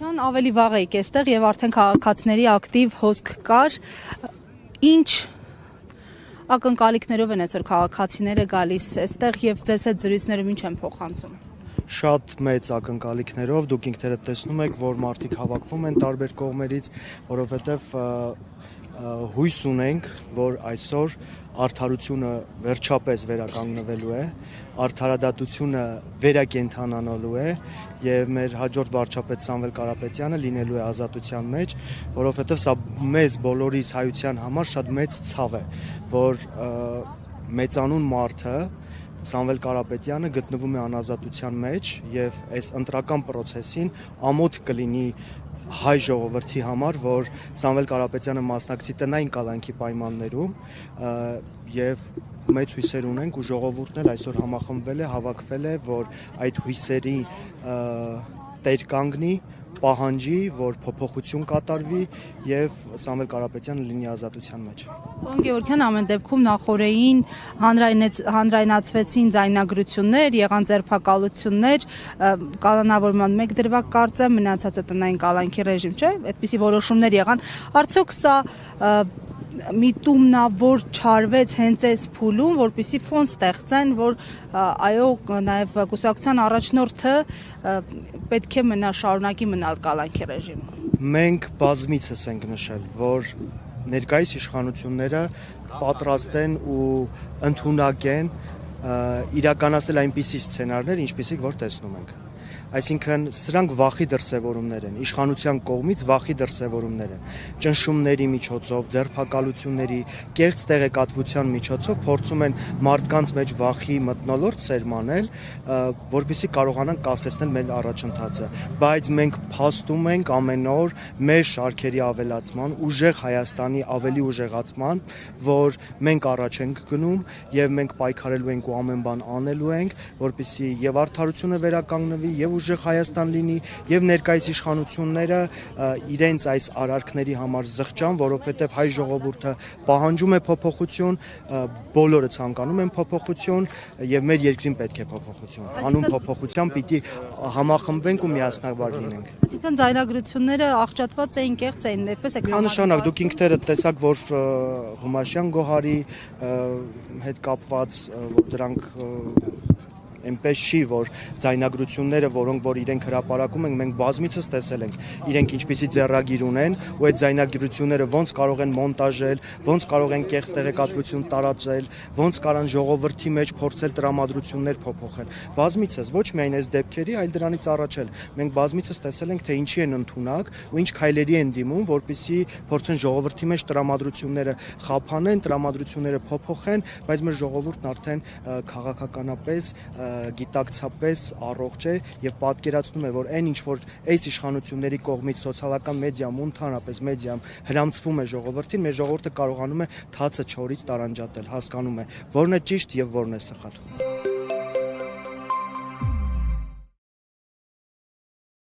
Գևորգյան, ավելի վաղ եք այստեղ եւ արդեն քաղաքացիների ակտիվ հոսք կար։ Ինչ ակնկալիքներով են այսօր քաղաքացիները գալիս այստեղ եւ ձեզ հետ զրույցներում ինչ են փոխանցում։ Շատ մեծ ակնկալիքներով դուք ինքներդ տեսնում եք, որ մարդիկ հավաքվում են տարբեր կողմերից, որովհետեւ հույս ունենք, որ այսօր արդարությունը վերջապես վերականգնվելու է, արդարադատությունը վերակենդանանալու է եւ մեր հաջորդ վարչապետ Սամվել Կարապետյանը լինելու է ազատության մեջ, որովհետեւ սա մեզ բոլորիս հայության համար շատ մեծ ցավ է, որ մեծանուն մարդը Սամվել Կարապետյանը գտնվում է անազատության մեջ եւ այս ընտրական process-ին ամոթ կլինի հայ ժողովրդի համար, որ Սամվել Կարապետյանը մասնակցի տնային կալանքի պայմաններում եւ մեծ հույսեր ունենք ու ժողովուրդն էլ այսօր համախմբվել է, հավաքվել է, որ այդ հույսերի տեր կանգնի, պահանջի, որ փոփոխություն կատարվի եւ Սամվել Կարապետյանը լինի ազատության մեջ։ Պարոն Գևորգյան, ամեն դեպքում նախորդին հանրայնացվեցին ձայնագրություններ, եղան ձերբակալություններ, կանոնավորման մեկ դրվագ կարծեմ, մնացածը տնային կալանքի ռեժիմ, չէ՞, այդպիսի որոշումներ եղան։ Արդյոք սա միտումնավոր չարվեց հենց այս փուլում, որպեսզի ֆոն ստեղծեն, որ այո, նաև կուսակցության առաջնորդը պետք է շարունակի մնալ կալանքի ռեժիմում։ Մենք բազմիցս ենք նշել, որ ներկայիս իշխանությունները պատրաստ են ու ընդունակ են իրականացնել այնպիսի սցենարներ, ինչպիսիք որ տեսնում ենք։ Այսինքն սրանք վախի դրսևորումներ են, իշխանության կողմից վախի դրսևորումներ են, ճնշումների միջոցով, ձերբակալությունների, կեղծ տեղեկատվության միջոցով փորձում են մարդկանց մեջ վախի մթնոլորտ սերմանել, որպեսզի կարողանան կասեցնել մեր առաջընթացը, բայց մենք փաստում ենք ամեն օր մեր շարքերի ավելացման, ուժեղ Հայաստանի ավելի ուժեղացման, որ մենք առաջ ենք գնում եւ մենք պայքարելու ենք ու ամեն բան անելու ենք, որպեսզի եւ արդարությունը վերականգնվի եւ ուժեղ Հայաստան լինի եւ ներկայիս իշխանությունները իրենց այս արարքների համար զղջան, որովհետեւ հայ ժողովուրդը պահանջում է փոփոխություն, բոլորը ցանկանում են փոփոխություն եւ մեր երկրին պետք է փոփոխություն։ Անուն փոփոխության պիտի համախմբվենք ու միասնաբար լինենք։ Այսինքն ձայնագրությունները աղճատված էին, կեղծ էին, այդպես է։ Միանշանակ դուք ինքներդ տեսաք, որ Հումաշյան Գոհարի հետ կապված որ դրանք այնպես չի, որ ձայնագրությունները, որոնք որ իրենք հրապարակում են, մենք բազմիցս տեսել ենք, իրենք ինչպիսի ձեռագիր ունեն, ու այդ ձայնագրությունները ոնց կարող են մոնտաժել, ոնց կարող են կեղծ տեղեկատվություն տարածել, ոնց կարան ժողովրդի մեջ փորձել տրամադրություններ փոփոխել։ Բազմիցս, ոչ միայն այս դեպքերի, այլ դրանից առաջ էլ մենք բազմիցս տեսել ենք, թե ինչի են ընդունակ ու ինչ քայլերի են դիմում, որպեսզի փորձեն ժողովրդի մեջ տրամադրությունները խափանեն, տրամադրությունները փոփոխեն, բայց մեր ժողովուրդն արդեն քաղաքականապես գիտակցապես առողջ է եւ պատկերացնում է, որ այն ինչ որ այս իշխանությունների կողմից սոցիալական մեդիայում ու ընդհանրապես մեդիայում հրամցվում է ժողովրդին, մեր ժողովուրդը կարողանում է թացը չորից տարանջատել, հասկանում է, որն է ճիշտ եւ որն է սխալ։